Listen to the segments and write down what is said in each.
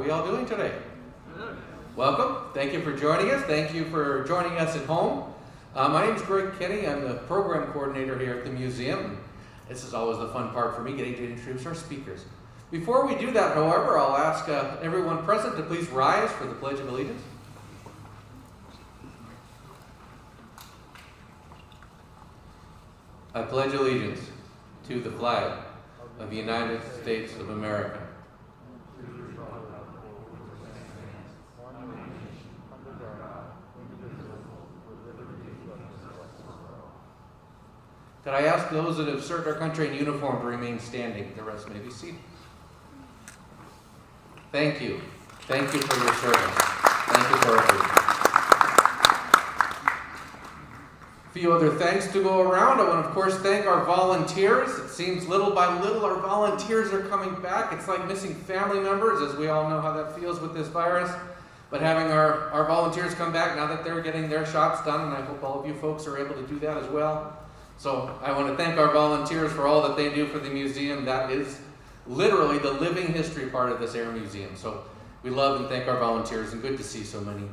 you all doing today? Welcome. Thank you for joining us. Thank you for joining us at home. My name is Greg Kenny. I'm the program coordinator here at the museum. This is always the fun part for me, getting to introduce our speakers. Before we do that, however, I'll ask everyone present to please rise for the Pledge of Allegiance. I pledge allegiance to the flag of the United States of America, Could I ask those that have served our country in uniform to remain standing? The rest may be seated. Thank you. Thank you for your service. Thank you for everything. A few other thanks to go around. I want to, of course, thank our volunteers. It seems little by little our volunteers are coming back. It's like missing family members, as we all know how that feels with this virus. But having our volunteers come back now that they're getting their shots done, and I hope all of you folks are able to do that as well. So I want to thank our volunteers for all that they do for the museum. That is literally the living history part of this Air Museum. So we love and thank our volunteers, and good to see so many.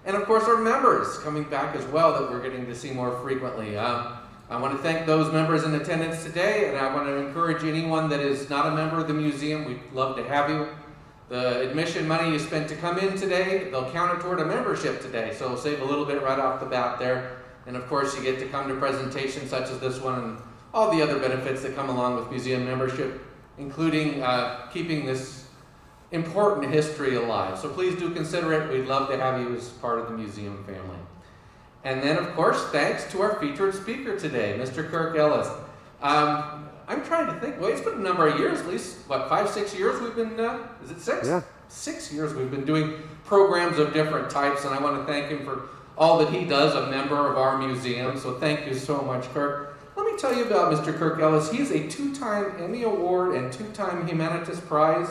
And of course our members coming back as well that we're getting to see more frequently. I want to thank those members in attendance today, and I want to encourage anyone that is not a member of the museum, we'd love to have you. The admission money you spent to come in today, they'll count it toward a membership today, so save a little bit right off the bat there. And of course, you get to come to presentations such as this one and all the other benefits that come along with museum membership, including keeping this important history alive. So please do consider it. We'd love to have you as part of the museum family. And then, of course, thanks to our featured speaker today, Mr. Kirk Ellis. I'm trying to think. Well, it's been a number of years, at least, 5, 6 years we've been, is it 6? Yeah. 6 years we've been doing programs of different types, and I want to thank him for all that he does, a member of our museum. So thank you so much, Kirk. Let me tell you about Mr. Kirk Ellis. He's a 2-time Emmy Award and 2-time Humanitas Prize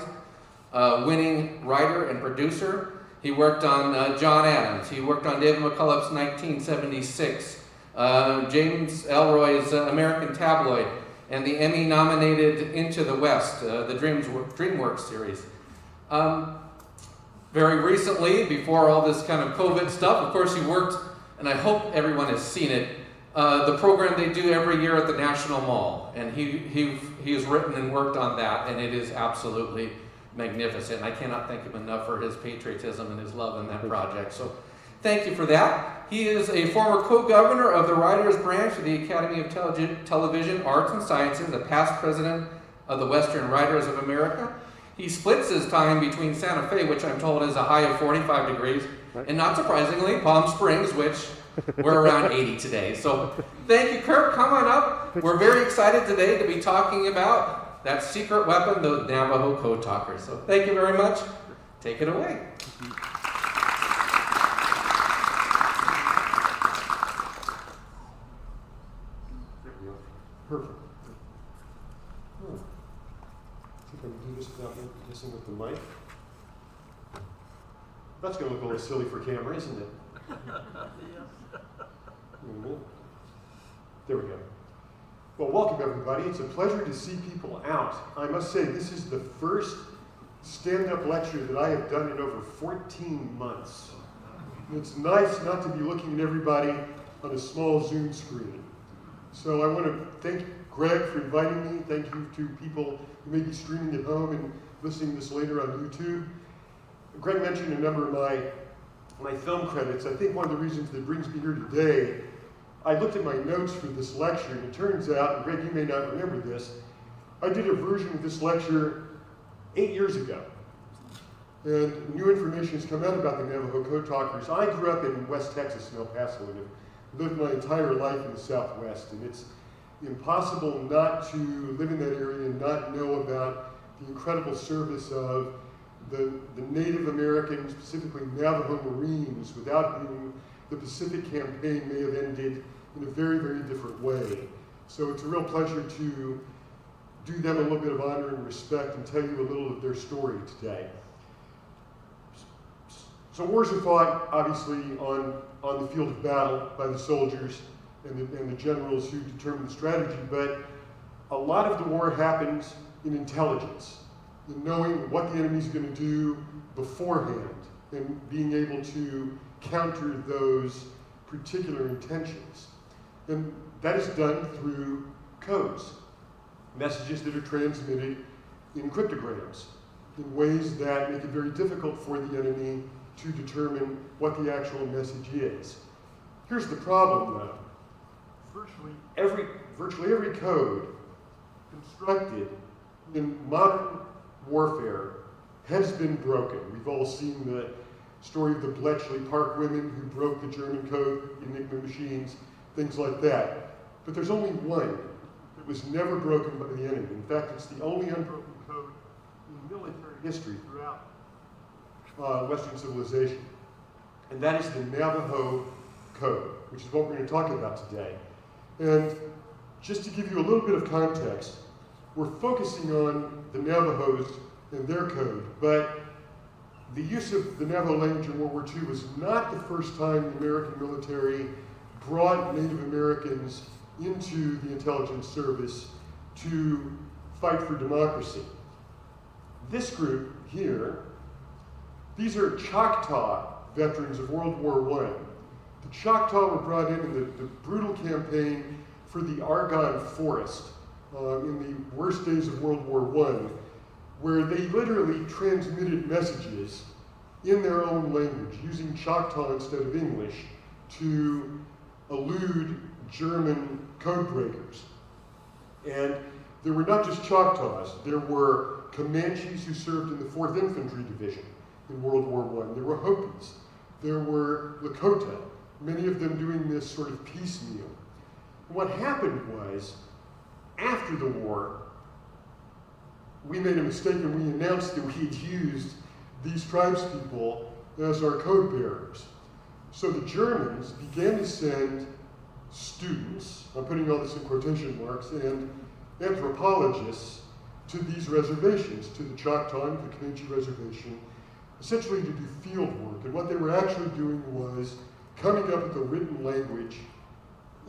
winning writer and producer. He worked on John Adams. He worked on David McCullough's 1976, James Ellroy's American Tabloid, and the Emmy-nominated Into the West, the DreamWorks series. Very recently, before all this kind of COVID stuff, of course he worked, and I hope everyone has seen it, the program they do every year at the National Mall. And he has written and worked on that, and it is absolutely magnificent. I cannot thank him enough for his patriotism and his love in that project. So thank you for that. He is a former co-governor of the Writers Branch of the Academy of Television Arts and Sciences, a past president of the Western Writers of America. He splits his time between Santa Fe, which I'm told is a high of 45 degrees, and not surprisingly, Palm Springs, which we're around 80 today. So thank you, Kirk. Come on up. We're very excited today to be talking about that secret weapon, the Navajo Code Talkers. So thank you very much. Take it away. Perfect. See if I can do this without messing with the mic. That's going to look a little silly for camera, isn't it? There we go. Well, welcome everybody. It's a pleasure to see people out. I must say, this is the first stand-up lecture that I have done in over 14 months. And it's nice not to be looking at everybody on a small Zoom screen. So I want to thank Greg for inviting me. Thank you to people who may be streaming at home and listening to this later on YouTube. Greg mentioned a number of my film credits. I think one of the reasons that brings me here today, I looked at my notes for this lecture, and it turns out, and Greg, you may not remember this, I did a version of this lecture 8 years ago. And new information has come out about the Navajo Code Talkers. I grew up in West Texas, in El Paso, and have lived my entire life in the Southwest. And it's impossible not to live in that area and not know about the incredible service of the Native American, specifically Navajo Marines, without whom the Pacific Campaign may have ended in a very, very different way. So it's a real pleasure to do them a little bit of honor and respect and tell you a little of their story today. So wars are fought, obviously, on the field of battle by the soldiers and the generals who determine the strategy, but a lot of the war happens in intelligence, in knowing what the enemy's going to do beforehand and being able to counter those particular intentions. And that is done through codes, messages that are transmitted in cryptograms in ways that make it very difficult for the enemy to determine what the actual message is. Here's the problem, though. Virtually every code constructed in modern warfare has been broken. We've all seen the story of the Bletchley Park women who broke the German code, Enigma machines, things like that. But there's only one that was never broken by the enemy. In fact, it's the only unbroken code in military history throughout Western civilization. And that is the Navajo Code, which is what we're going to talk about today. And just to give you a little bit of context, we're focusing on the Navajos and their code, but the use of the Navajo language in World War II was not the first time the American military brought Native Americans into the intelligence service to fight for democracy. This group here, these are Choctaw veterans of World War I. The Choctaw were brought in the brutal campaign for the Argonne Forest in the worst days of World War I, where they literally transmitted messages in their own language, using Choctaw instead of English, to elude German code breakers. And there were not just Choctaws, there were Comanches who served in the 4th Infantry Division in World War I. There were Hopis, there were Lakota, many of them doing this sort of piecemeal. And what happened was, after the war, we made a mistake and we announced that we had used these tribespeople as our code bearers. So the Germans began to send students, I'm putting all this in quotation marks, and anthropologists to these reservations, to the Choctaw and the Comanche Reservation, essentially to do field work. And what they were actually doing was coming up with a written language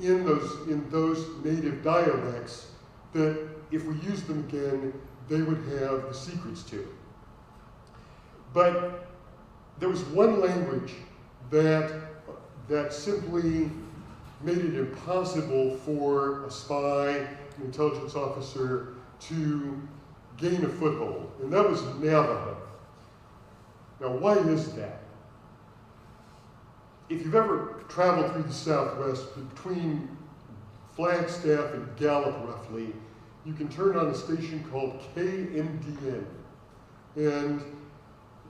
in those native dialects that, if we used them again, they would have the secrets to. But there was one language that simply made it impossible for a spy, an intelligence officer, to gain a foothold, and that was Navajo. Now, why is that? If you've ever traveled through the Southwest, between Flagstaff and Gallup, roughly, you can turn on a station called KNDN, and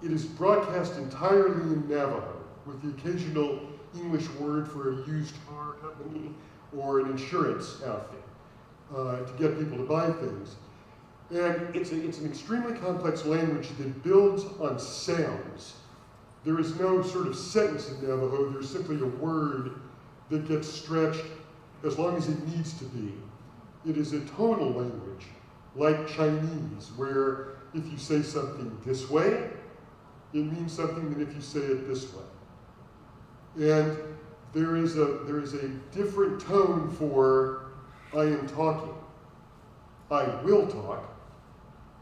it is broadcast entirely in Navajo, with the occasional English word for a used car company or an insurance outfit to get people to buy things. And it's an extremely complex language that builds on sounds. There is no sort of sentence in Navajo, there's simply a word that gets stretched as long as it needs to be. It is a tonal language, like Chinese, where if you say something this way, it means something than if you say it this way. And there is a different tone for I am talking, I will talk,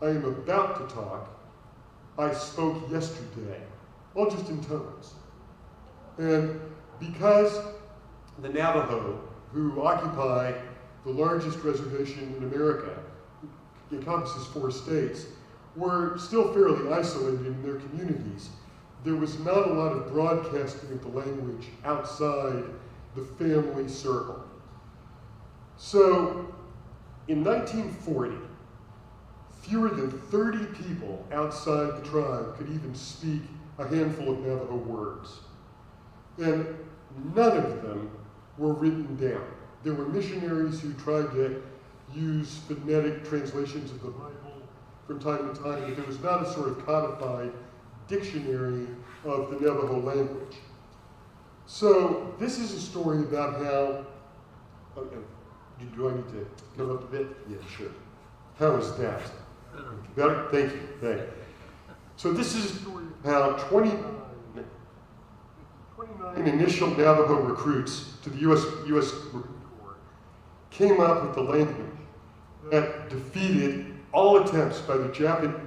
I am about to talk, I spoke yesterday, all just in tones. And because the Navajo, who occupy the largest reservation in America, encompasses 4 states, were still fairly isolated in their communities, there was not a lot of broadcasting of the language outside the family circle. So, in 1940, fewer than 30 people outside the tribe could even speak a handful of Navajo words. And none of them were written down. There were missionaries who tried to use phonetic translations of the Bible from time to time, but there was not a sort of codified dictionary of the Navajo language. So this is a story about how, do I need to come up a bit? Yeah, sure. How is that? Better? Thank you. Thank you. So this is a story about 29 initial Navajo recruits to the U.S. Marine Corps came up with the language that defeated all attempts by the Japanese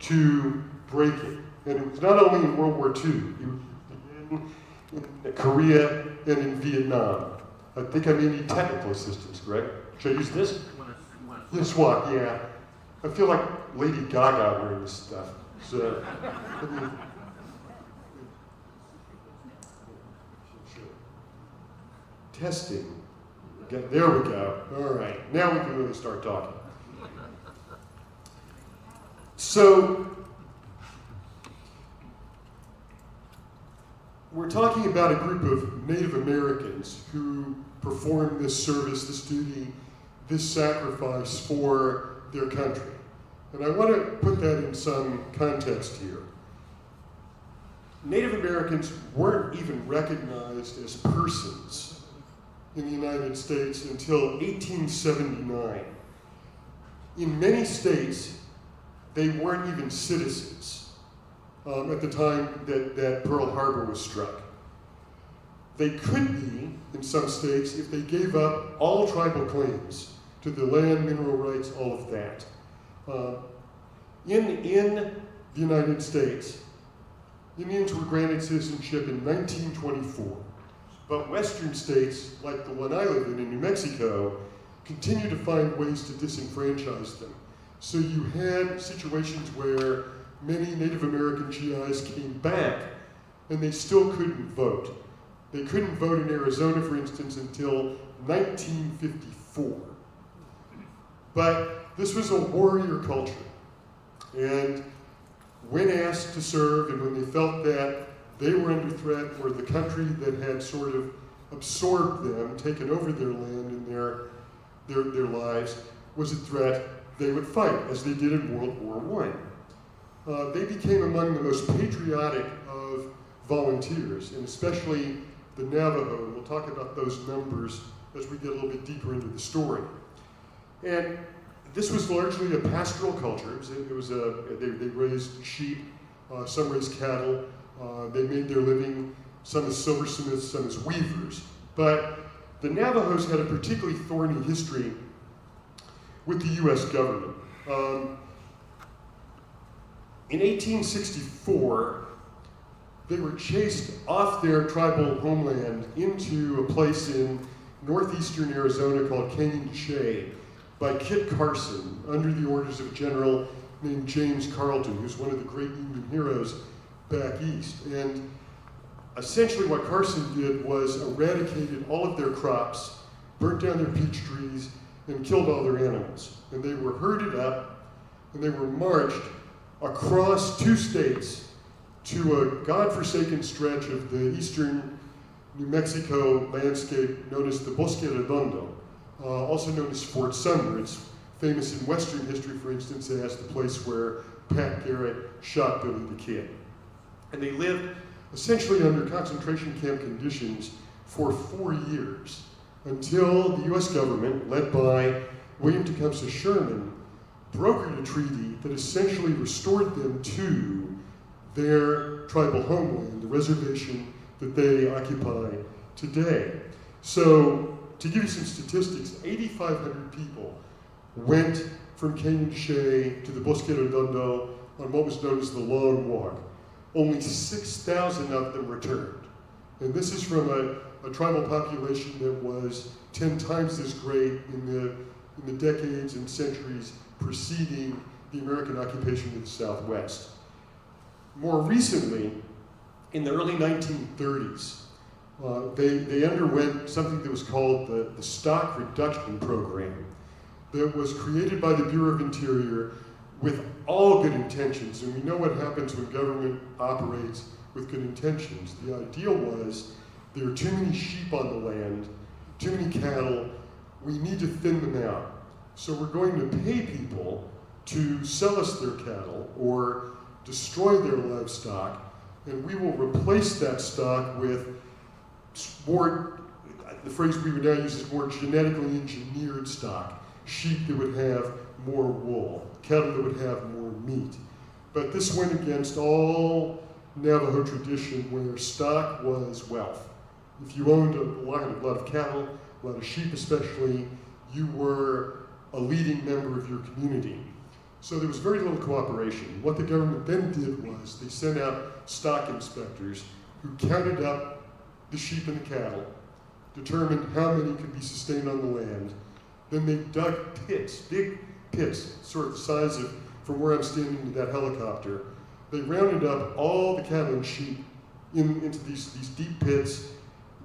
to break it. And it was not only in World War II, it was in Korea and in Vietnam. I think I may need technical assistance, Greg. Should I use this? This one, yeah. I feel like Lady Gaga wearing this stuff. So, testing. There we go. All right, now we can really start talking. So, we're talking about a group of Native Americans who perform this service, this duty, this sacrifice for their country. And I want to put that in some context here. Native Americans weren't even recognized as persons in the United States until 1879. In many states, they weren't even citizens at the time that Pearl Harbor was struck. They could be, in some states, if they gave up all tribal claims to the land, mineral rights, all of that. In the United States, Indians were granted citizenship in 1924, but Western states, like the one I live in New Mexico, continue to find ways to disenfranchise them. So you had situations where many Native American GIs came back and they still couldn't vote. They couldn't vote in Arizona, for instance, until 1954. But this was a warrior culture. And when asked to serve and when they felt that they were under threat or the country that had sort of absorbed them, taken over their land and their lives was a threat, they would fight, as they did in World War I. They became among the most patriotic of volunteers, and especially the Navajo, and we'll talk about those numbers as we get a little bit deeper into the story. And this was largely a pastoral culture. They raised sheep, some raised cattle. They made their living, some as silversmiths, some as weavers. But the Navajos had a particularly thorny history with the U.S. government. In 1864, they were chased off their tribal homeland into a place in northeastern Arizona called Canyon de Chelly by Kit Carson under the orders of a general named James Carleton, who's one of the great Union heroes back east. And essentially what Carson did was eradicated all of their crops, burnt down their peach trees, and killed all their animals. And they were herded up, and they were marched across 2 states to a godforsaken stretch of the eastern New Mexico landscape known as the Bosque Redondo, also known as Fort Sumner. It's famous in Western history, for instance, as the place where Pat Garrett shot Billy the Kid. And they lived essentially under concentration camp conditions for 4 years until the U.S. government, led by William Tecumseh Sherman, brokered a treaty that essentially restored them to their tribal homeland, the reservation that they occupy today. So, to give you some statistics, 8,500 people went from Canyon de Chelly to the Bosque Redondo on what was known as the Long Walk. Only 6,000 of them returned. And this is from a tribal population that was 10 times as great in the decades and centuries preceding the American occupation of the Southwest. More recently, in the early 1930s, they underwent something that was called the Stock Reduction Program that was created by the Bureau of Interior with all good intentions. And we know what happens when government operates with good intentions. The ideal was there are too many sheep on the land, too many cattle, we need to thin them out. So we're going to pay people to sell us their cattle or destroy their livestock, and we will replace that stock with more, the phrase we would now use is more genetically engineered stock, sheep that would have more wool, cattle that would have more meat. But this went against all Navajo tradition where stock was wealth. If you owned a lot of cattle, a lot of sheep especially, you were a leading member of your community. So there was very little cooperation. What the government then did was they sent out stock inspectors who counted up the sheep and the cattle, determined how many could be sustained on the land. Then they dug pits, big pits, sort of the size of from where I'm standing to that helicopter. They rounded up all the cattle and sheep into these deep pits.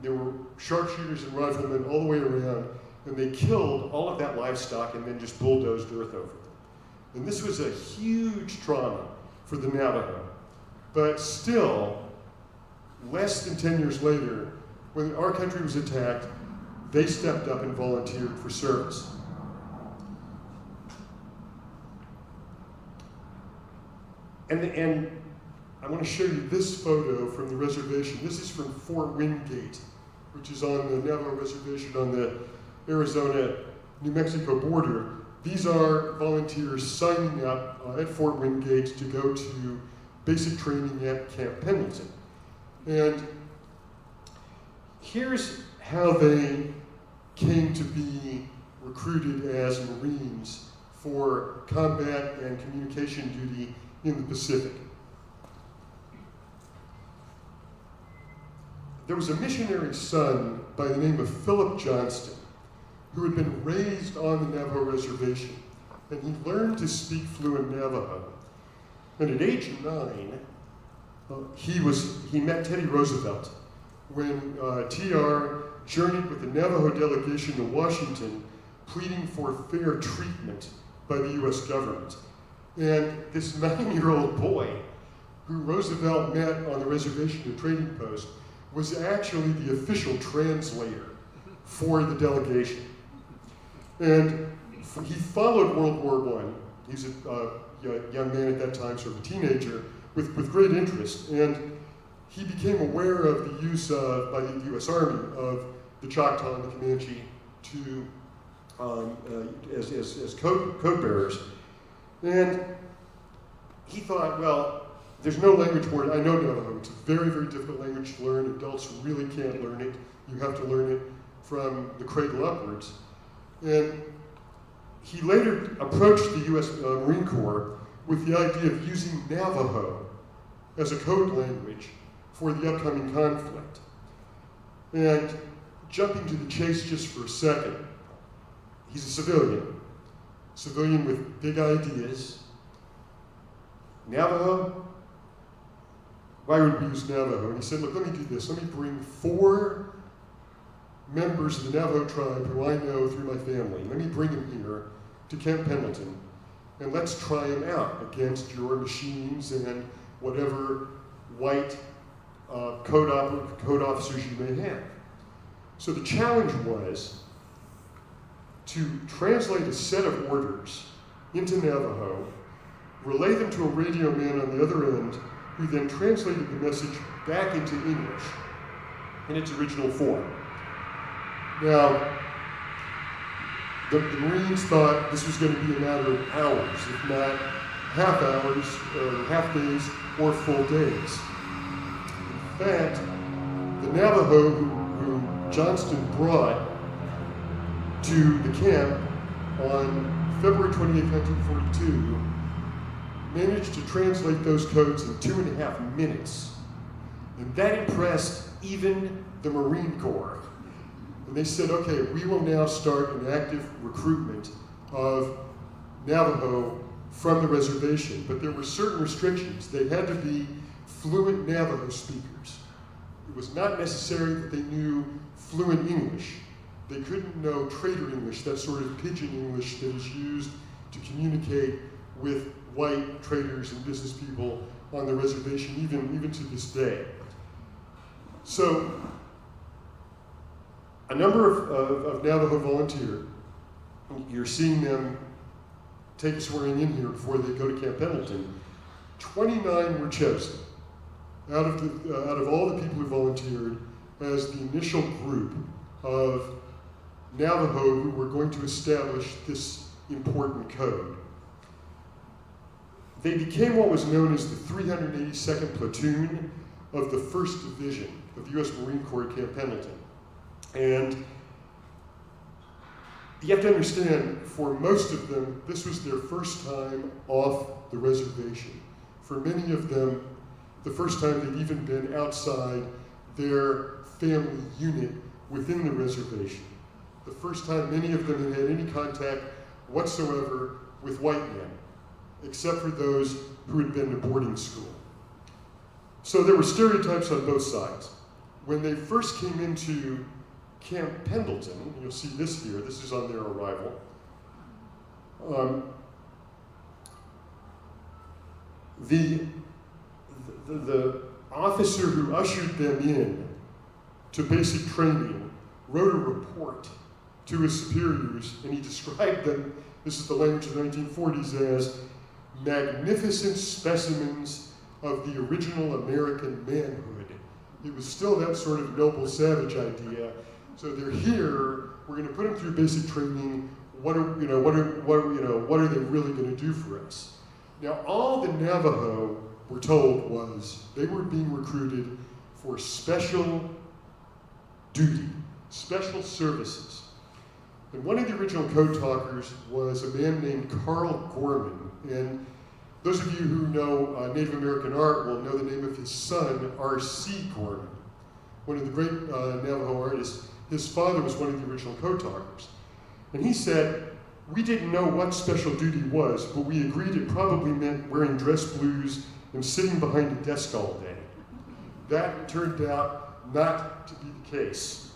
There were sharpshooters and riflemen all the way around, and they killed all of that livestock and then just bulldozed earth over them. And this was a huge trauma for the Navajo. But still, less than 10 years later, when our country was attacked, they stepped up and volunteered for service. And I want to show you this photo from the reservation. This is from Fort Wingate, which is on the Navajo reservation on the Arizona-New Mexico border. These are volunteers signing up at Fort Wingate to go to basic training at Camp Pendleton. And here's how they came to be recruited as Marines for combat and communication duty in the Pacific. There was a missionary son by the name of Philip Johnston who had been raised on the Navajo reservation, and he learned to speak fluent Navajo. And at age 9, he met Teddy Roosevelt when TR journeyed with the Navajo delegation to Washington, pleading for fair treatment by the US government. And this 9-year-old boy, who Roosevelt met on the reservation at Trading Post, was actually the official translator for the delegation. And he followed World War I. He was a young man at that time, sort of a teenager, with great interest. And he became aware of the use by the US Army of the Choctaw and the Comanche as code bearers. And he thought, well, there's no language for it. I know Navajo. It's a very, very difficult language to learn. Adults really can't learn it. You have to learn it from the cradle upwards. And he later approached the US Marine Corps with the idea of using Navajo as a code language for the upcoming conflict. And jumping to the chase just for a second, he's a civilian with big ideas. Navajo? Why would we use Navajo? And he said, look, let me do this. Let me bring 4 members of the Navajo tribe who I know through my family. Let me bring them here to Camp Pendleton, and let's try them out against your machines and whatever white code officers you may have. So the challenge was to translate a set of orders into Navajo, relay them to a radio man on the other end, who then translated the message back into English in its original form. Now, the Marines thought this was going to be a matter of hours, if not half hours, or half days, or full days. In fact, the Navajo who Johnston brought to the camp on February 28, 1942, managed to translate those codes in 2.5 minutes. And that impressed even the Marine Corps. And they said, okay, we will now start an active recruitment of Navajo from the reservation. But there were certain restrictions. They had to be fluent Navajo speakers. It was not necessary that they knew fluent English. They couldn't know trader English, that sort of pidgin English that is used to communicate with white traders and business people on the reservation, even to this day. So, a number of Navajo volunteered. You're seeing them take a swearing in here before they go to Camp Pendleton. 29 were chosen out of all the people who volunteered as the initial group of Navajo who were going to establish this important code. They became what was known as the 382nd Platoon of the 1st Division of the U.S. Marine Corps at Camp Pendleton. And You have to understand, for most of them, this was their first time off the reservation. For many of them, the first time they'd even been outside their family unit within the reservation. The first time many of them had had any contact whatsoever with white men, except for those who had been to boarding school. So there were stereotypes on both sides. When they first came into Camp Pendleton, you'll see this here, this is on their arrival. The officer who ushered them in to basic training wrote a report to his superiors, and he described them, this is the language of the 1940s, as magnificent specimens of the original American manhood. It was still that sort of noble savage idea. So they're here, we're going to put them through basic training. What are they really going to do for us? Now, all the Navajo were told was they were being recruited for special duty, special services. And one of the original code talkers was a man named Carl Gorman. And those of you who know Native American art will know the name of his son, R.C. Gorman, one of the great Navajo artists. His father was one of the original code talkers. And he said, we didn't know what special duty was, but we agreed it probably meant wearing dress blues and sitting behind a desk all day. That turned out not to be the case.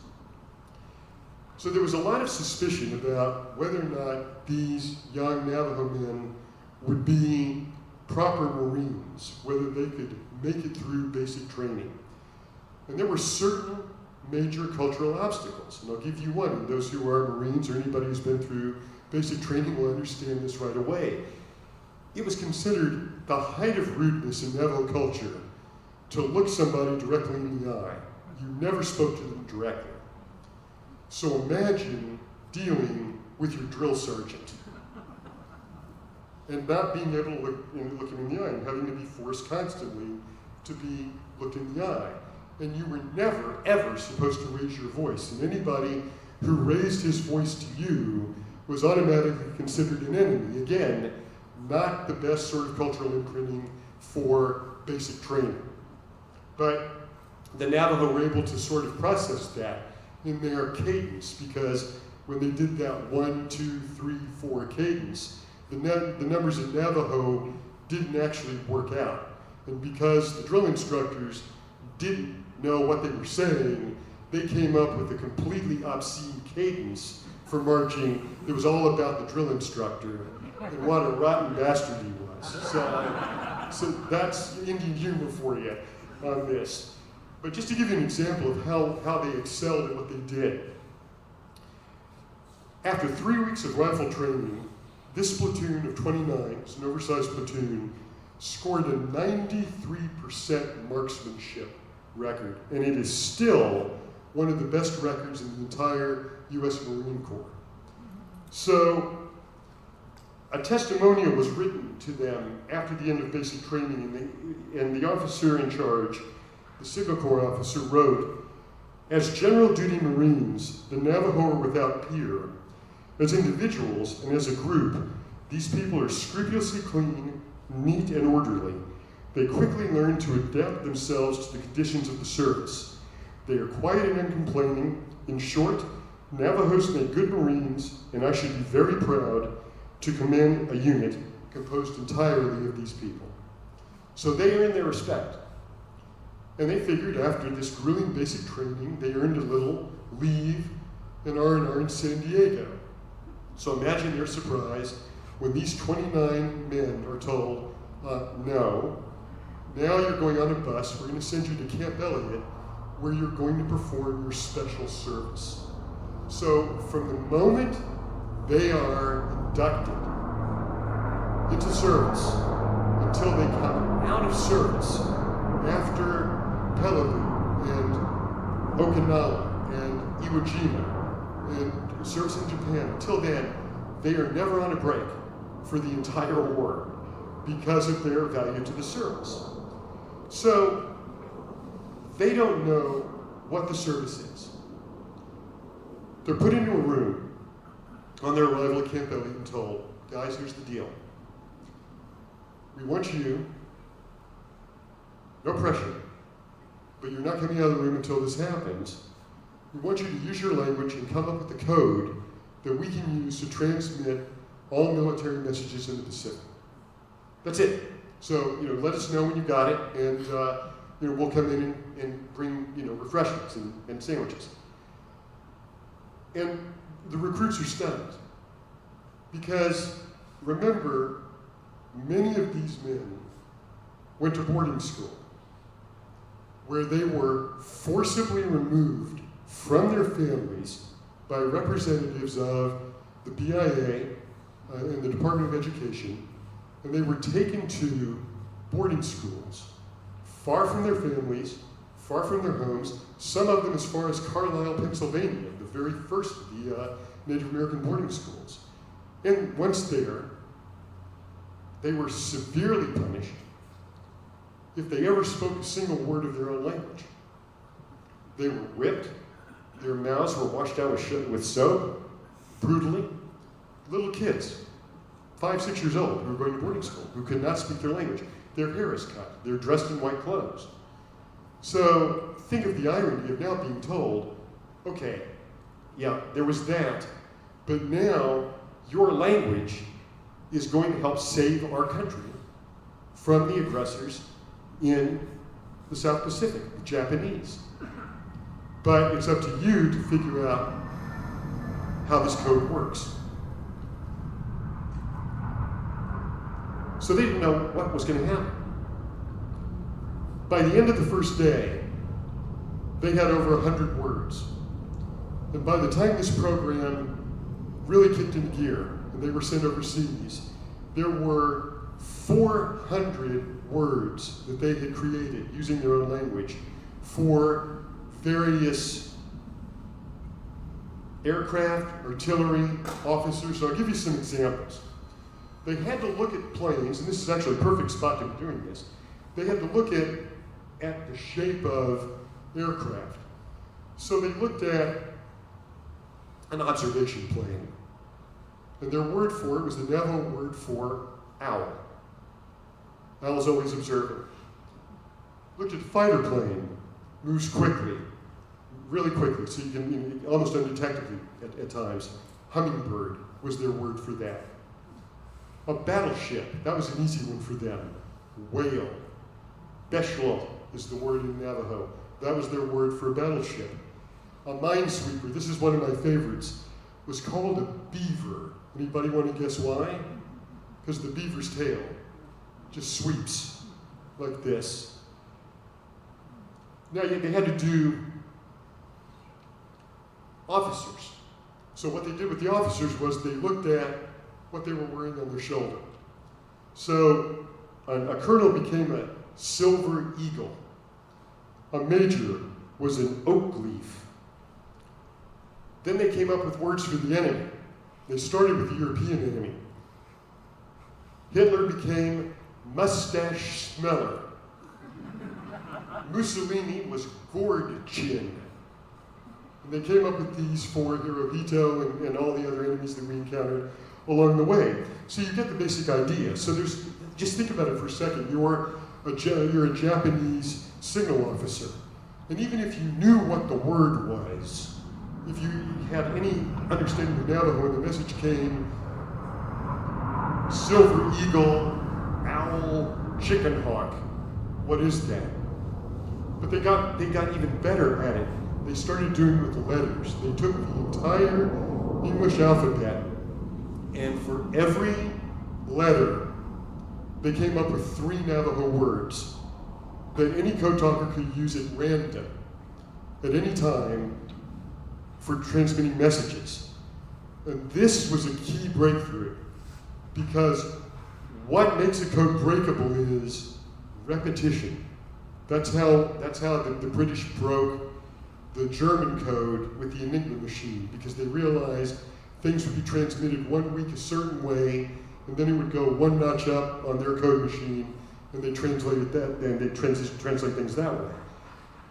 So there was a lot of suspicion about whether or not these young Navajo men would be proper Marines, whether they could make it through basic training. And there were certain major cultural obstacles, and I'll give you one. And those who are Marines or anybody who's been through basic training will understand this right away. It was considered the height of rudeness in Navajo culture to look somebody directly in the eye. You never spoke to them directly. So imagine dealing with your drill sergeant and not being able to look him in the eye and having to be forced constantly to be looked in the eye. And you were never, ever supposed to raise your voice. And anybody who raised his voice to you was automatically considered an enemy. Again, not the best sort of cultural imprinting for basic training. But the Navajo were able to sort of process that in their cadence, because when they did that 1, 2, 3, 4 cadence, the numbers in Navajo didn't actually work out. And because the drill instructors didn't know what they were saying, they came up with a completely obscene cadence for marching. It was all about the drill instructor and what a rotten bastard he was. So that's Indian humor for you on this. But just to give you an example of how they excelled at what they did. After 3 weeks of rifle training, this platoon of 29, it's an oversized platoon, scored a 93% marksmanship record, and it is still one of the best records in the entire U.S. Marine Corps. So a testimonial was written to them after the end of basic training, and the officer in charge, the Signal Corps officer, wrote, "As general duty Marines, the Navajo are without peer. As individuals and as a group, these people are scrupulously clean, neat, and orderly. They quickly learn to adapt themselves to the conditions of the service. They are quiet and uncomplaining. In short, Navajos make good Marines, and I should be very proud to command a unit composed entirely of these people." So they earned their respect. And they figured after this grueling basic training, they earned a little leave and R&R in San Diego. So imagine their surprise when these 29 men are told, no, now you're going on a bus, we're going to send you to Camp Elliott, where you're going to perform your special service. So from the moment they are inducted into service until they come out of service after Peleliu and Okinawa and Iwo Jima and service in Japan, until then, they are never on a break for the entire war because of their value to the service. So they don't know what the service is. They're put into a room on their arrival at Camp Elliott and told, guys, here's the deal. We want you, no pressure, but you're not coming out of the room until this happens. We want you to use your language and come up with a code that we can use to transmit all military messages in the Pacific. That's it. So, let us know when you got it, and we'll come in and bring, refreshments and sandwiches. And the recruits are stunned. Because, remember, many of these men went to boarding school where they were forcibly removed from their families by representatives of the BIA and the Department of Education, and they were taken to boarding schools far from their families, far from their homes, some of them as far as Carlisle, Pennsylvania, the very first of the Native American boarding schools. And once there, they were severely punished if they ever spoke a single word of their own language. They were whipped, their mouths were washed down with soap, brutally. Little kids, 5, 6 years old, who were going to boarding school, who could not speak their language. Their hair is cut, they're dressed in white clothes. So think of the irony of now being told, okay, yeah, there was that, but now your language is going to help save our country from the aggressors in the South Pacific, the Japanese. But it's up to you to figure out how this code works. So they didn't know what was going to happen. By the end of the first day, they had over 100 words. And by the time this program really kicked into gear and they were sent overseas, there were 400 words that they had created using their own language for various aircraft, artillery, officers. So I'll give you some examples. They had to look at planes, and this is actually a perfect spot to be doing this. They had to look at the shape of aircraft. So they looked at an observation plane. And their word for it was the Navajo word for owl. Owl is always observing. Looked at fighter plane, moves quickly, really quickly, so you can almost undetectably at times. Hummingbird was their word for that. A battleship, that was an easy one for them. Whale. Beshlul is the word in Navajo. That was their word for a battleship. A minesweeper, this is one of my favorites, was called a beaver. Anybody want to guess why? Because the beaver's tail just sweeps like this. Now they had to do officers. So what they did with the officers was they looked at what they were wearing on their shoulder. So a colonel became a silver eagle. A major was an oak leaf. Then they came up with words for the enemy. They started with the European enemy. Hitler became mustache smeller. Mussolini was gourd chin. And they came up with these for Hirohito and all the other enemies that we encountered along the way. So you get the basic idea. So just think about it for a second. You're a Japanese signal officer. And even if you knew what the word was, if you had any understanding of Navajo and the message came, silver eagle, owl, chicken hawk, what is that? But they got even better at it. They started doing it with the letters. They took the entire English alphabet, and for every letter, they came up with 3 Navajo words that any code talker could use at random, at any time, for transmitting messages. And this was a key breakthrough, because what makes a code breakable is repetition. That's how the British broke the German code with the Enigma machine, because they realized things would be transmitted one week a certain way, and then it would go one notch up on their code machine, and they translated that, and they translate things that way.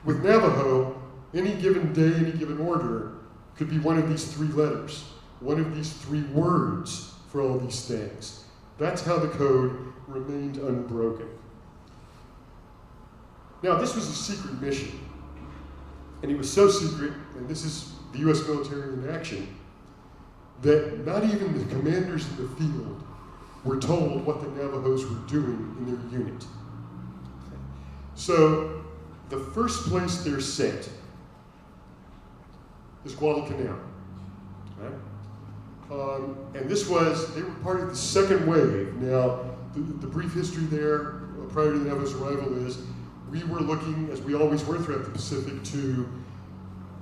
With Navajo, any given day, any given order, could be one of these 3 letters. one of these 3 words for all these things. That's how the code remained unbroken. Now, this was a secret mission, and it was so secret, and this is the US military in action, that not even the commanders in the field were told what the Navajos were doing in their unit. So, the first place they're sent is Guadalcanal. Right? And they were part of the second wave. Now, the brief history there prior to the Navajos' arrival is we were looking, as we always were throughout the Pacific, to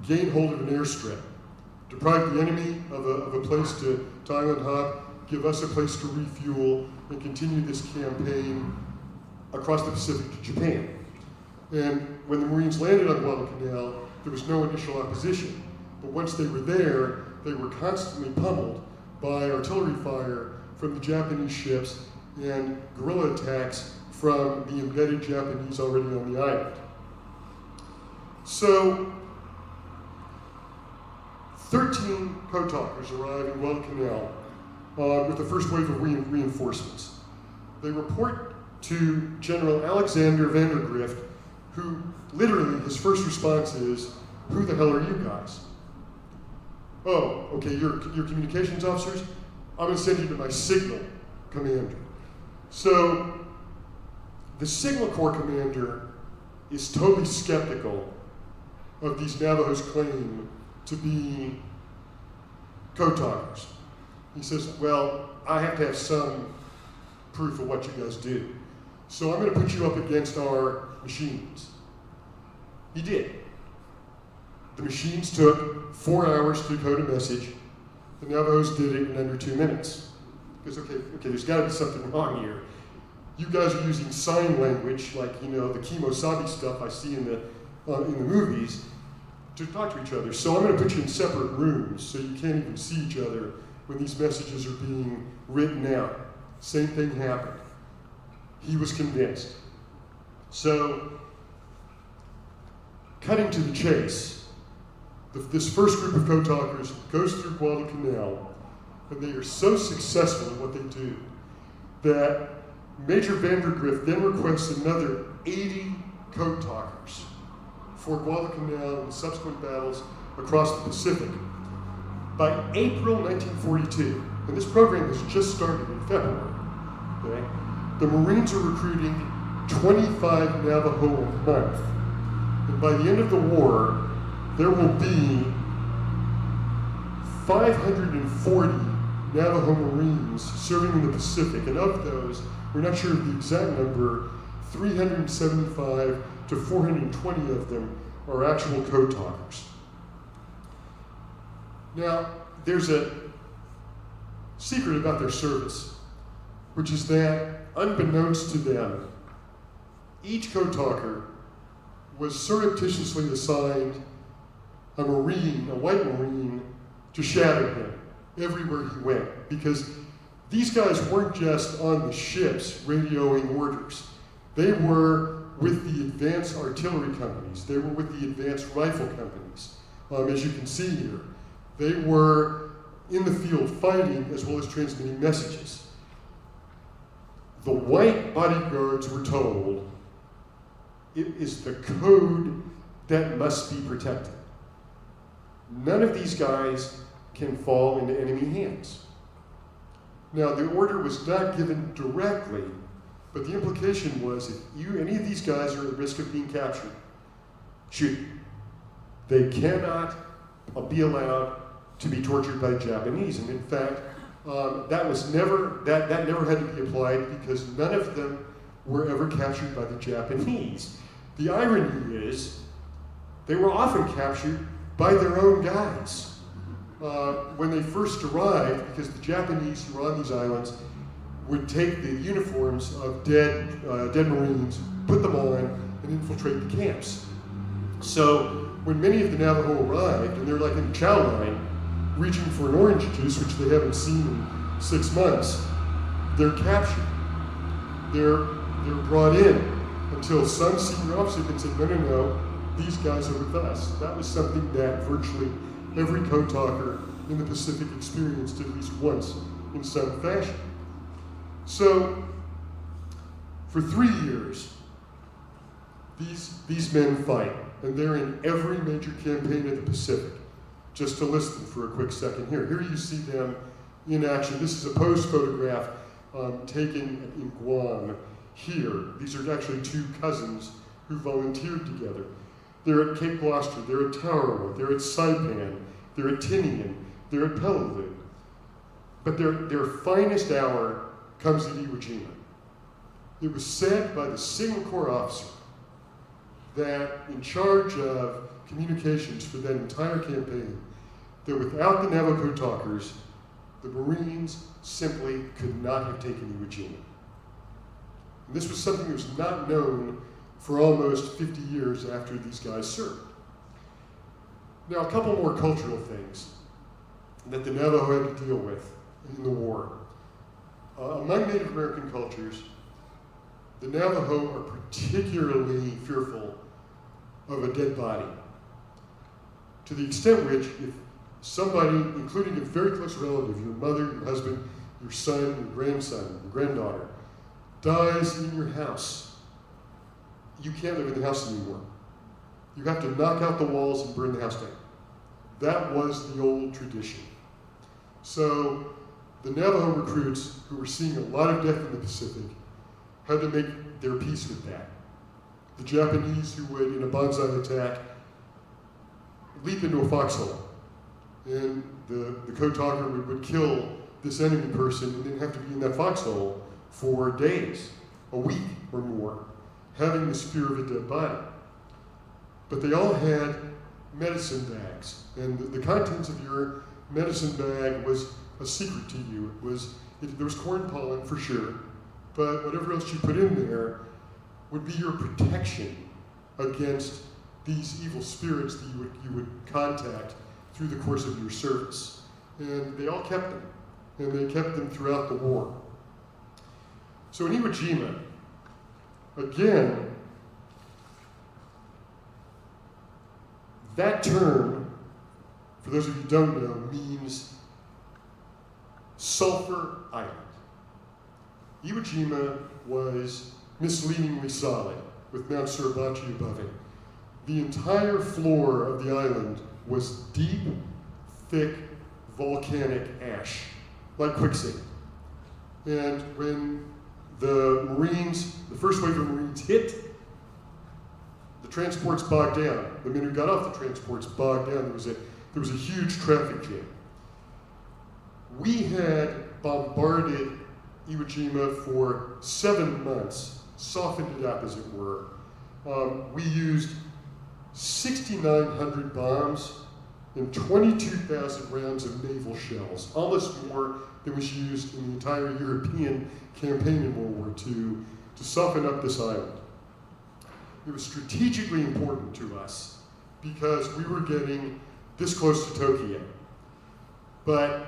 gain hold of an airstrip, deprive the enemy of a place to island hop, give us a place to refuel, and continue this campaign across the Pacific to Japan. And when the Marines landed on Guadalcanal, there was no initial opposition. But once they were there, they were constantly pummeled by artillery fire from the Japanese ships and guerrilla attacks from the embedded Japanese already on the island. So, 13 code talkers arrive in Guadalcanal with the first wave of reinforcements. They report to General Alexander Vandergrift, who literally, his first response is, "Who the hell are you guys?" "Oh, okay, you're communications officers? I'm gonna send you to my signal commander." So, the Signal Corps commander is totally skeptical of these Navajos' claim to be code talkers. He says, "Well, I have to have some proof of what you guys do. So I'm going to put you up against our machines." He did. The machines took 4 hours to decode a message. The Navajos did it in under 2 minutes. Because, okay, there's got to be something wrong here. You guys are using sign language, like, the Kimosabe stuff I see in the movies, to talk to each other. So I'm going to put you in separate rooms so you can't even see each other when these messages are being written out. Same thing happened. He was convinced. So, cutting to the chase, this first group of code talkers goes through Guadalcanal, and they are so successful at what they do that Major Vandergrift then requests another 80 code talkers for Guadalcanal and subsequent battles across the Pacific. By April 1942, and this program has just started in February, okay, the Marines are recruiting 25 Navajo a month. And by the end of the war, there will be 540 Navajo Marines serving in the Pacific, and of those, we're not sure of the exact number, 375 to 420 of them are actual code talkers. Now, there's a secret about their service, which is that, unbeknownst to them, each code talker was surreptitiously assigned a Marine, a white Marine, to shadow him everywhere he went, because these guys weren't just on the ships radioing orders. They were with the advanced artillery companies. They were with the advanced rifle companies, as you can see here. They were in the field fighting as well as transmitting messages. The white bodyguards were told, it is the code that must be protected. None of these guys can fall into enemy hands. Now, the order was not given directly, but the implication was if any of these guys are at risk of being captured, shoot. They cannot be allowed to be tortured by the Japanese. And in fact, that never had to be applied because none of them were ever captured by the Japanese. The irony is, they were often captured by their own guys. When they first arrived, because the Japanese who were on these islands would take the uniforms of dead Marines, put them on, and infiltrate the camps. So when many of the Navajo arrived, and they're like in a chow line, reaching for an orange juice, which they haven't seen in 6 months, they're captured. They're brought in until some senior officer can say, no, these guys are with us. That was something that virtually every code talker in the Pacific experienced at least once in some fashion. So, for 3 years, these men fight, and they're in every major campaign of the Pacific. Just to list them for a quick second here. Here you see them in action. This is a pose photograph taken in Guam here. These are actually two cousins who volunteered together. They're at Cape Gloucester, they're at Tarawa, they're at Saipan, they're at Tinian, they're at Peleliu. But their finest hour comes at Iwo Jima. It was said by the Signal Corps officer that in charge of communications for that entire campaign, that without the Navajo talkers, the Marines simply could not have taken Iwo Jima. And this was something that was not known for almost 50 years after these guys served. Now, a couple more cultural things that the Navajo had to deal with in the war. Among Native American cultures, the Navajo are particularly fearful of a dead body, to the extent which if somebody, including a very close relative, your mother, your husband, your son, your grandson, your granddaughter, dies in your house, you can't live in the house anymore. You have to knock out the walls and burn the house down. That was the old tradition. So the Navajo recruits, who were seeing a lot of death in the Pacific, had to make their peace with that. The Japanese, who would, in a banzai attack, leap into a foxhole, and the code talker would kill this enemy person and then have to be in that foxhole for days, a week or more, having this fear of a dead body. But they all had medicine bags, and the contents of your medicine bag was a secret to you. There was corn pollen for sure, but whatever else you put in there would be your protection against these evil spirits that you would contact through the course of your service. And they all kept them, and they kept them throughout the war. So in Iwo Jima, again, that term, for those of you who don't know, means Sulphur Island. Iwo Jima was misleadingly solid, with Mount Suribachi above it. The entire floor of the island was deep, thick, volcanic ash, like quicksand. And when the Marines, the first wave of Marines hit, the transports bogged down. The men who got off the transports bogged down. There was a huge traffic jam. We had bombarded Iwo Jima for 7 months, softened it up as it were. We used 6,900 bombs and 22,000 rounds of naval shells, almost more than was used in the entire European campaign in World War II to soften up this island. It was strategically important to us because we were getting this close to Tokyo. But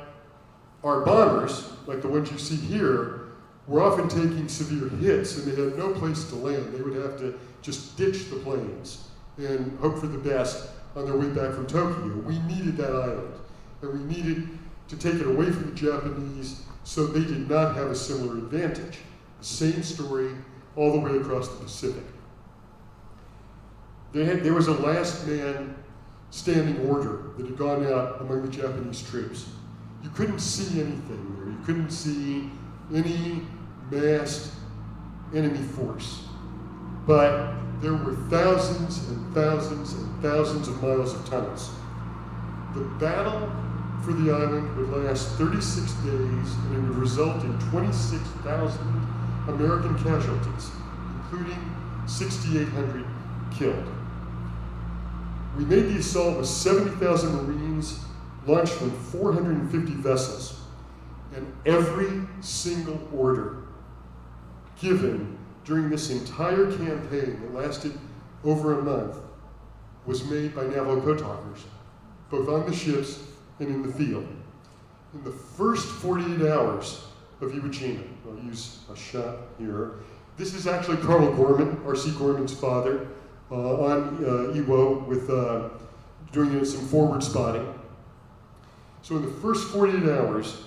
our bombers, like the ones you see here, were often taking severe hits and they had no place to land. They would have to just ditch the planes and hope for the best on their way back from Tokyo. We needed that island, and we needed to take it away from the Japanese so they did not have a similar advantage. The same story all the way across the Pacific. There was a last man standing order that had gone out among the Japanese troops. You couldn't see anything there. You couldn't see any massed enemy force. But there were thousands and thousands and thousands of miles of tunnels. The battle for the island would last 36 days, and it would result in 26,000 American casualties, including 6,800 killed. We made the assault with 70,000 Marines launched from 450 vessels, and every single order given during this entire campaign that lasted over a month was made by Navajo code talkers, both on the ships and in the field. In the first 48 hours of Iwo Jima, I'll use a shot here. This is actually Carl Gorman, R.C. Gorman's father, on Iwo with doing some forward spotting. So in the first 48 hours,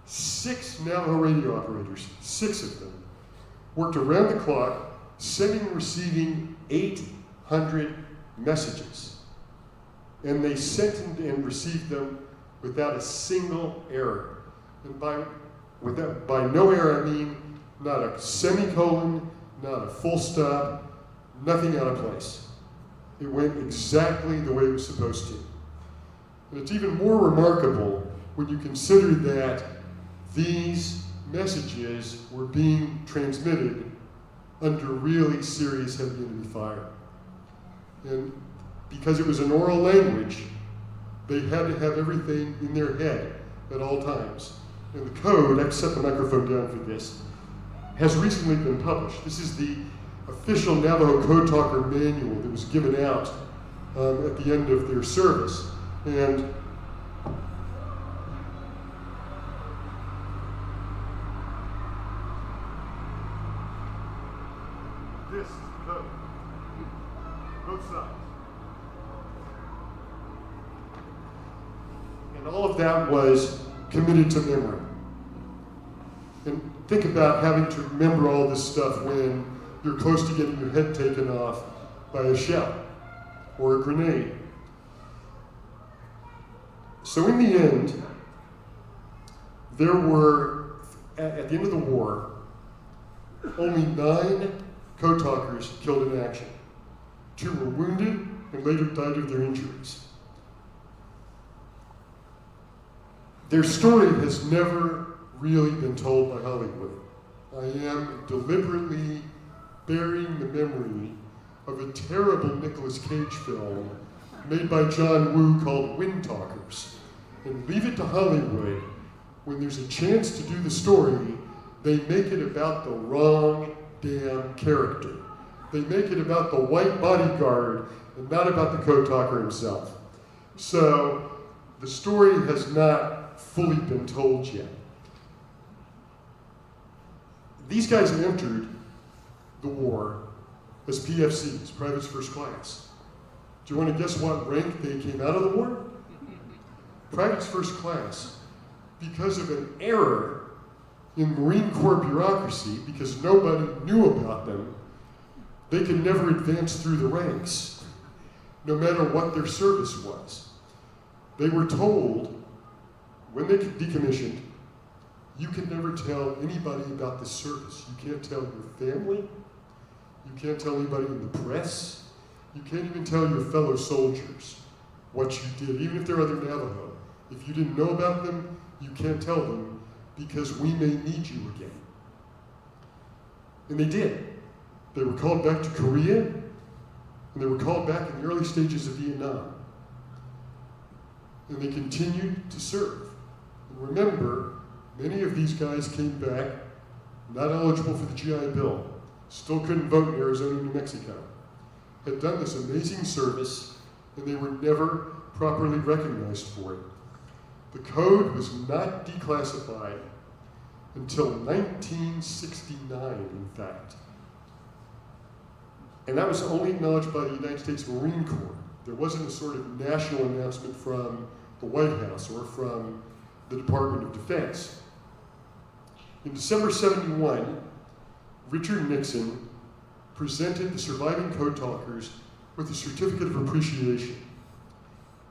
6 Navajo radio operators, 6 of them, worked around the clock, sending and receiving 800 messages. And they sent and received them without a single error. And by no error, I mean not a semicolon, not a full stop, nothing out of place. It went exactly the way it was supposed to. And it's even more remarkable when you consider that these messages were being transmitted under really serious heavy enemy fire. And because it was an oral language, they had to have everything in their head at all times. And the code, I have to set the microphone down for this, has recently been published. This is the official Navajo Code Talker manual that was given out at the end of their service. And this is the code. Both sides. And all of that was committed to memory. And think about having to remember all this stuff when you're close to getting your head taken off by a shell or a grenade. So in the end, there were, at the end of the war, only 9 code talkers killed in action. 2 were wounded and later died of their injuries. Their story has never really been told by Hollywood. I am deliberately burying the memory of a terrible Nicolas Cage film made by John Woo called Wind Talkers. And leave it to Hollywood, when there's a chance to do the story, they make it about the wrong damn character. They make it about the white bodyguard and not about the code talker himself. So the story has not fully been told yet. These guys entered the war as PFCs, Privates First Class. Do you want to guess what rank they came out of the war? Privates First Class, because of an error in Marine Corps bureaucracy, because nobody knew about them, they could never advance through the ranks, no matter what their service was. They were told, when they decommissioned, you can never tell anybody about this service. You can't tell your family, you can't tell anybody in the press, you can't even tell your fellow soldiers what you did, even if they're other Navajo. If you didn't know about them, you can't tell them because we may need you again. And they did. They were called back to Korea, and they were called back in the early stages of Vietnam. And they continued to serve. And remember, many of these guys came back not eligible for the GI Bill, still couldn't vote in Arizona and New Mexico, had done this amazing service, and they were never properly recognized for it. The code was not declassified until 1969, in fact. And that was only acknowledged by the United States Marine Corps. There wasn't a sort of national announcement from the White House or from the Department of Defense. In December '71, Richard Nixon presented the surviving code talkers with a certificate of appreciation.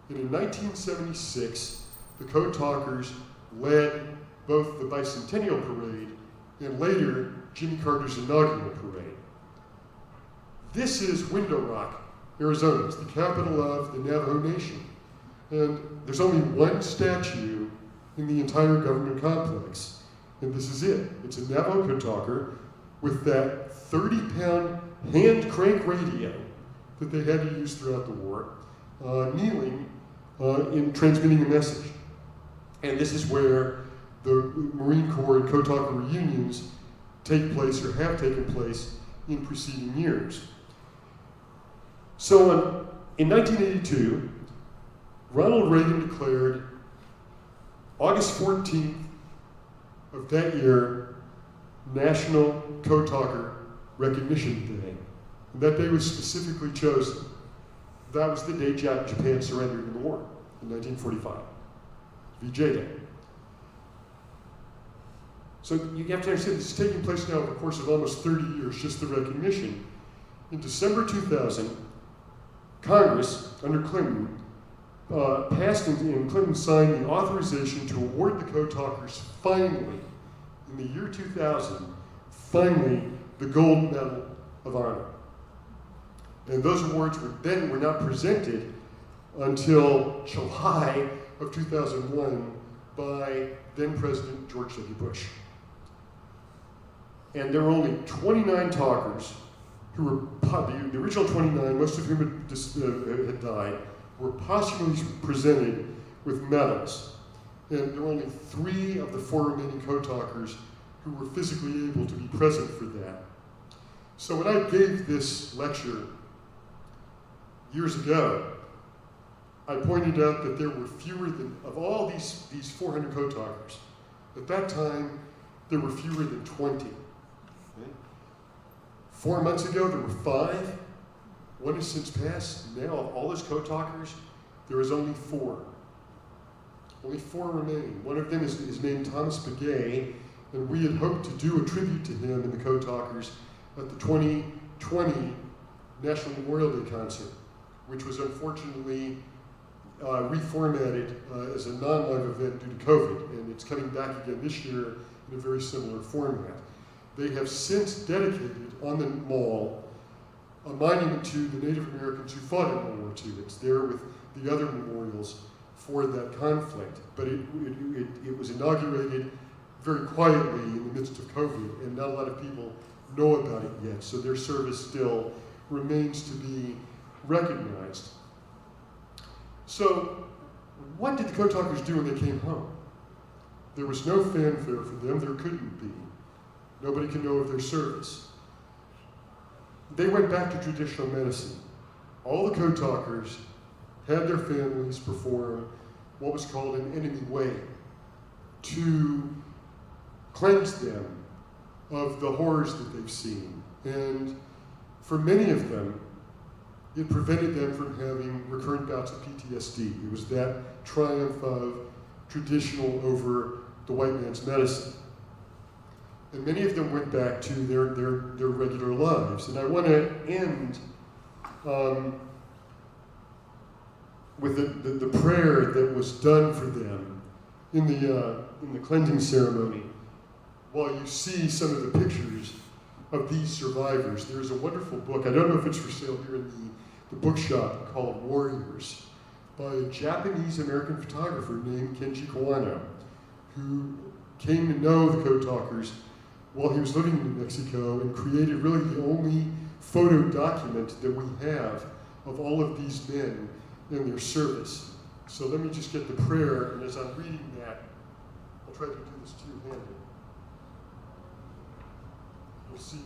And in 1976, the code talkers led both the bicentennial parade and later Jimmy Carter's inaugural parade. This is Window Rock, Arizona. It's the capital of the Navajo Nation. And there's only one statue in the entire government complex. And this is it. It's a Navajo code talker with that 30-pound hand crank radio that they had to use throughout the war, kneeling in transmitting a message. And this is where the Marine Corps and code talker reunions take place or have taken place in preceding years. So in 1982, Ronald Reagan declared August 14th of that year National Code Talker Recognition Day. And that day was specifically chosen. That was the day Japan surrendered in the war in 1945. VJ Day. So you have to understand this is taking place now over the course of almost 30 years, just the recognition. In December 2000, Congress, under Clinton, passed and Clinton signed the authorization to award the Code Talkers finally, in the year 2000, finally, the Gold Medal of Honor. And those awards were not presented until July of 2001 by then President George W. Bush. And there were only 29 talkers who were, the original 29, most of whom had died, were posthumously presented with medals. And there were only 3 of the 4 remaining Code Talkers who were physically able to be present for that. So when I gave this lecture years ago, I pointed out that there were fewer than, of all these 400 Code Talkers, at that time, there were fewer than 20. Okay? 4 months ago, there were 5. One has since passed. Now, of all those Code Talkers, there is only 4. Only 4 remaining. One of them is named Thomas Begay, and we had hoped to do a tribute to him in the Code Talkers at the 2020 National Memorial Day concert, which was unfortunately reformatted as a non-live event due to COVID, and it's coming back again this year in a very similar format. They have since dedicated on the mall a monument to the Native Americans who fought in World War II. It's there with the other memorials for that conflict, but it was inaugurated very quietly in the midst of COVID, and not a lot of people know about it yet, so their service still remains to be recognized. So, what did the Code Talkers do when they came home? There was no fanfare for them, there couldn't be. Nobody can know of their service. They went back to traditional medicine. All the Code Talkers had their families perform what was called an enemy way to cleanse them of the horrors that they've seen. And for many of them, it prevented them from having recurrent bouts of PTSD. It was that triumph of traditional over the white man's medicine. And many of them went back to their regular lives. And I want to end with the prayer that was done for them in the cleansing ceremony. While you see some of the pictures of these survivors, there's a wonderful book, I don't know if it's for sale here in the bookshop, called Warriors, by a Japanese-American photographer named Kenji Kawano, who came to know the Code Talkers while he was living in New Mexico and created really the only photo document that we have of all of these men in their service. So let me just get the prayer, and as I'm reading that, I'll try to do this two-handed. You'll see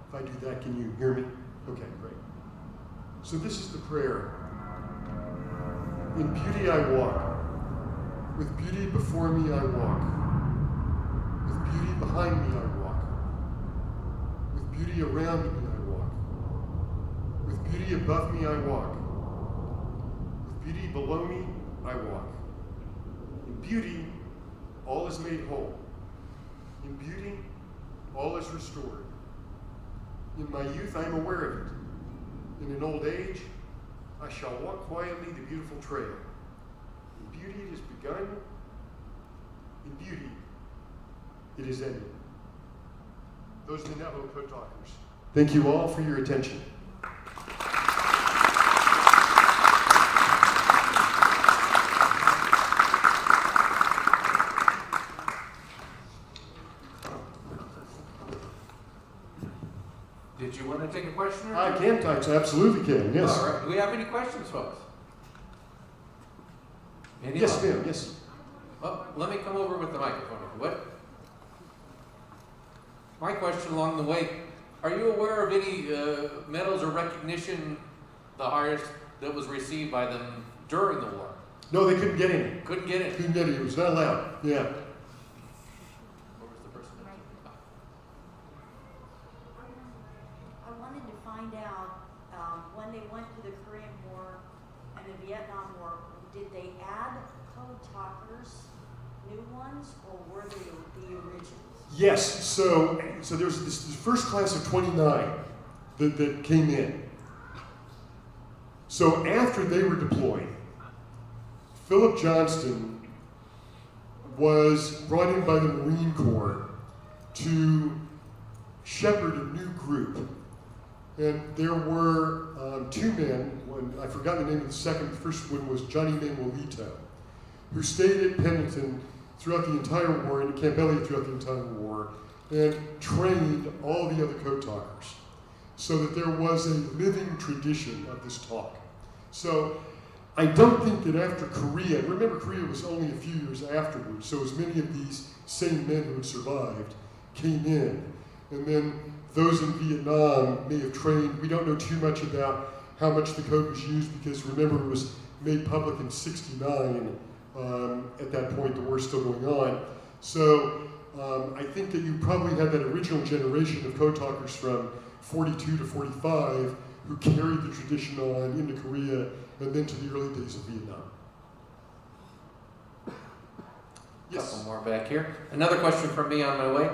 if I do that, can you hear me? Okay, great. So this is the prayer. In beauty I walk. With beauty before me I walk. With beauty behind me I walk. With beauty around me I walk. With beauty above me I walk. With beauty below me I walk. In beauty, all is made whole. In beauty, all is restored. In my youth, I am aware of it. In an old age, I shall walk quietly the beautiful trail. In beauty, it is begun. In beauty, it is ended. Those are the Navajo Code Talkers. Thank you all for your attention. Did you want to take a question? Or I can, I absolutely can, yes. All right. Do we have any questions, folks? Any Yes, ma'am, yes. Well, let me come over with the microphone. What? My question along the way, are you aware of any medals or recognition, the highest that was received by them during the war? No, they couldn't get any. Couldn't get it. Couldn't get any, it was not allowed, yeah. Where was the person? I wanted to find out when they went to the Korean War and the Vietnam War, did they add code talkers, new ones, or were they the originals? Yes, so there was this first class of 29 that came in. So after they were deployed, Philip Johnston was brought in by the Marine Corps to shepherd a new group. And there were two men, I forgot the name of the second, the first one was Johnny Manuelito, who stayed at Pendleton throughout the entire war and at Camp Elliott throughout the entire war and trained all the other code talkers so that there was a living tradition of this talk. So I don't think that after Korea, remember Korea was only a few years afterwards, so as many of these same men who had survived came in. And then those in Vietnam may have trained. We don't know too much about how much the code was used because remember it was made public in '69. At that point, the war was still going on. So I think that you probably had that original generation of code talkers from 42 to 45 who carried the tradition on into Korea and then to the early days of Vietnam. Yes? Couple more back here. Another question from me on my way.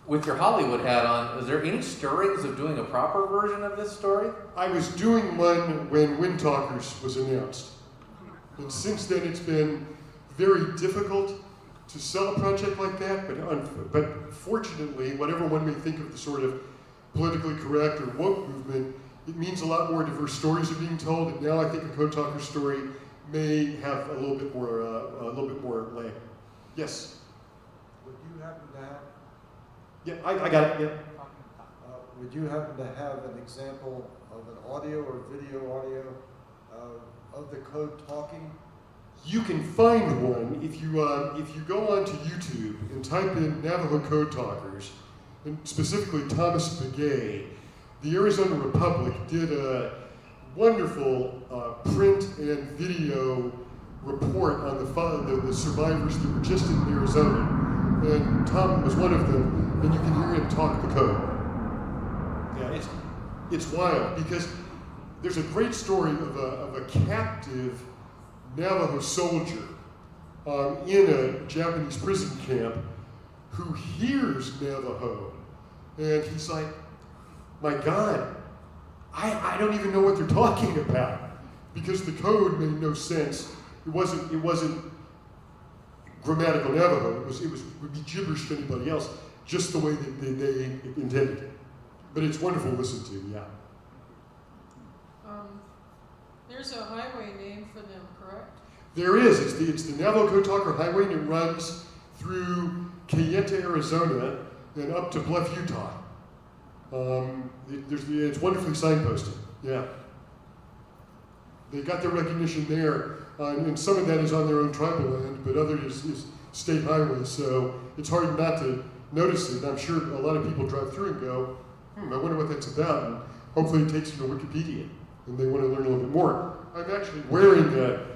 With your Hollywood hat on, is there any stirrings of doing a proper version of this story? I was doing one when Wind Talkers was announced. And since then it's been very difficult to sell a project like that, but fortunately, whatever one may think of the sort of politically correct or woke movement, it means a lot more diverse stories are being told, and now I think a Code Talker story may have a little bit more leg. Yes? Would you happen to have, Yeah, I got it, yeah. would you happen to have an example of an audio or video audio of the code talking? You can find one if you go onto YouTube and type in Navajo Code Talkers, and specifically Thomas Begay. The Arizona Republic did a wonderful print and video report on the survivors that were just in Arizona, and Tom was one of them, and you can hear him talk the code. Yeah, it's wild because there's a great story of a captive Navajo soldier in a Japanese prison camp who hears Navajo, and he's like, my God, I don't even know what they're talking about, because the code made no sense. It wasn't grammatical Navajo. It would be gibberish to anybody else, just the way that they intended it. But it's wonderful to listen to, yeah. There's a highway named for them, correct? There is. It's the Navajo Code Talker Highway, and it runs through Cayenta, Arizona, and up to Bluff, Utah. It's wonderfully signposted. Yeah. They got their recognition there, and some of that is on their own tribal land, but other is state highway, so it's hard not to notice it. I'm sure a lot of people drive through and go, I wonder what that's about, and hopefully it takes you to Wikipedia, and they want to learn a little bit more. I'm actually wearing a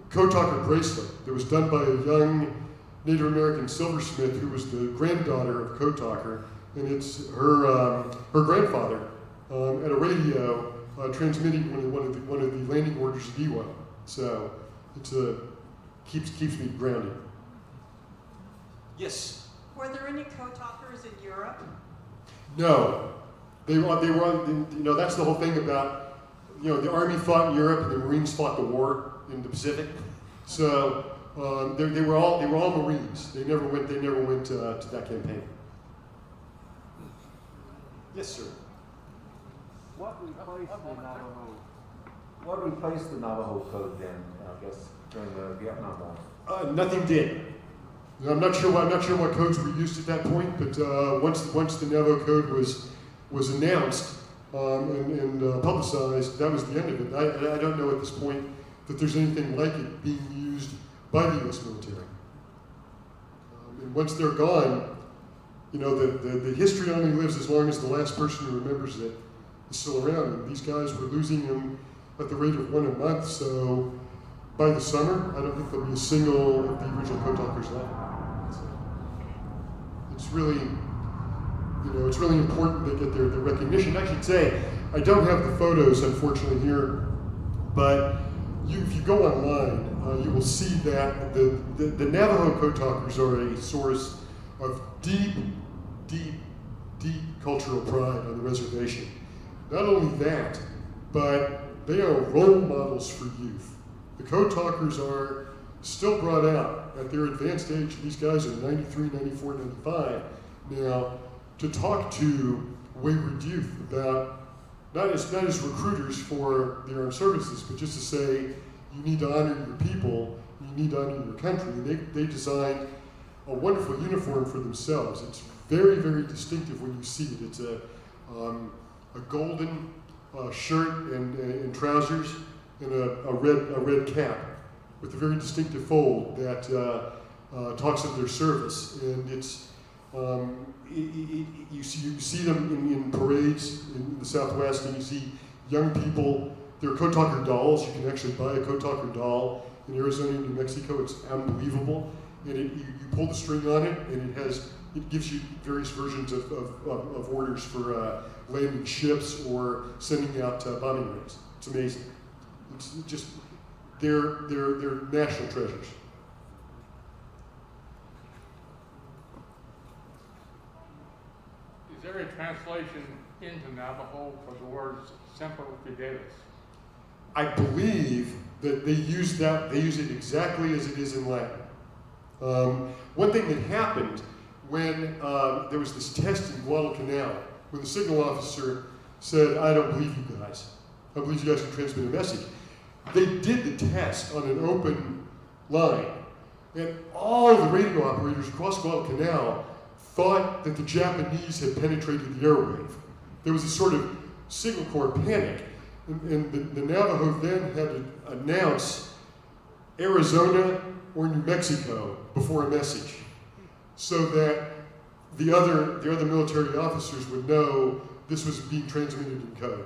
Code Talker bracelet that was done by a young Native American silversmith who was the granddaughter of Code Talker, and it's her grandfather at a radio transmitting one of the landing orders of Iwo. So it's keeps me grounded. Yes. Were there any code talkers in Europe? No, they were. That's the whole thing about the Army fought in Europe and the Marines fought the war in the Pacific. So they were all Marines. They never went to that campaign. Yes, sir. What replaced the Navajo code then, I guess, during the Vietnam War? Nothing did. I'm not sure what codes were used at that point, but once the Navajo code was announced and publicized, that was the end of it. I don't know at this point that there's anything like it being used by the U.S. military. And once they're gone, the history only lives as long as the last person who remembers it is still around. And these guys were losing them at the rate of one a month, so by the summer, I don't think there'll be a single of the original Code Talkers left. So it's really important they get their recognition. I should say, I don't have the photos, unfortunately, here, but if you go online, you will see that the Navajo Code Talkers are a source of deep cultural pride on the reservation. Not only that, but they are role models for youth. The Code Talkers are still brought out at their advanced age. These guys are 93, 94, 95 now, to talk to wayward youth about, not as recruiters for the armed services, but just to say, you need to honor your people, you need to honor your country. And they designed a wonderful uniform for themselves. It's very, very distinctive when you see it. It's a golden shirt and trousers and a red cap with a very distinctive fold that talks of their service. And it's you see them in parades in the Southwest, and you see young people. They're Code Talker dolls. You can actually buy a Code Talker doll in Arizona and New Mexico. It's unbelievable. And you pull the string on it, and it gives you various versions of orders for landing ships or sending out bombing raids. It's amazing. It's just they're national treasures. Is there a translation into Navajo for the words Semper Fidelis? I believe that they use it exactly as it is in Latin. One thing that happened when there was this test in Guadalcanal, when the signal officer said, "I don't believe you guys. I believe you guys can transmit a message." They did the test on an open line, and all the radio operators across Guadalcanal thought that the Japanese had penetrated the airwave. There was a sort of signal corps panic, and the Navajo then had to announce Arizona or New Mexico before a message, so that the other military officers would know this was being transmitted in code,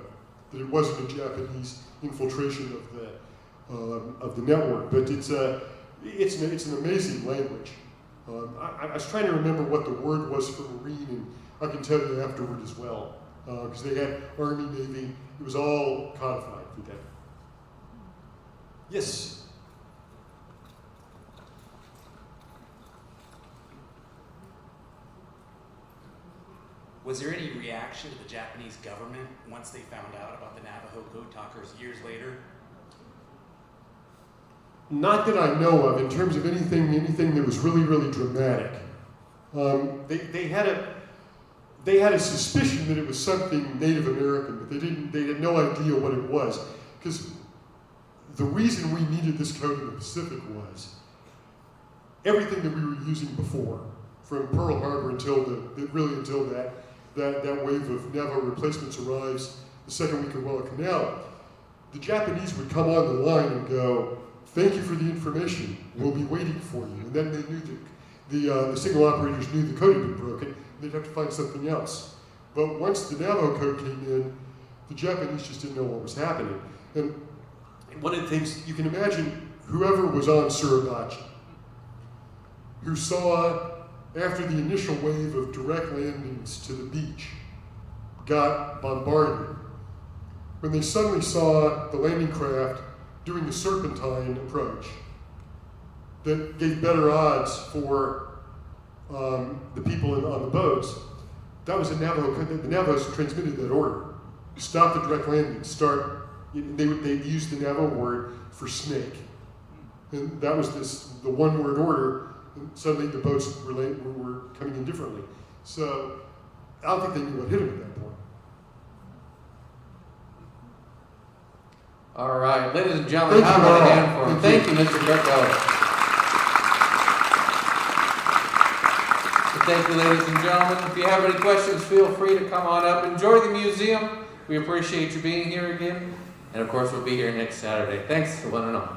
that it wasn't a Japanese infiltration of the network. But it's an amazing language. I was trying to remember what the word was for Marine, and I can tell you afterward as well, because they had Army, Navy. It was all codified for them. Yes. Was there any reaction to the Japanese government once they found out about the Navajo Code Talkers years later? Not that I know of, in terms of anything that was really, really dramatic. They had a suspicion that it was something Native American, but they had no idea what it was. Because the reason we needed this code in the Pacific was everything that we were using before, from Pearl Harbor until that wave of Navajo replacements arrives the second week of Guadalcanal, the Japanese would come on the line and go, "Thank you for the information. We'll be waiting for you." And then they knew the signal operators knew the code had been broken. They'd have to find something else. But once the Navajo code came in, the Japanese just didn't know what was happening. And one of the things you can imagine, whoever was on Suribachi, who saw, after the initial wave of direct landings to the beach got bombarded, when they suddenly saw the landing craft doing the serpentine approach that gave better odds for the people on the boats, that was a Navajo. The Navajos transmitted that order: stop the direct landing. They used the Navajo word for snake, and that was the one-word order. And suddenly the boats were coming in differently. So I don't think they knew what hit them at that point. All right, ladies and gentlemen, how about a hand for him? Thank you, Mr. Greco. Thank you, ladies and gentlemen. If you have any questions, feel free to come on up. Enjoy the museum. We appreciate you being here again. And of course, we'll be here next Saturday. Thanks to one and all.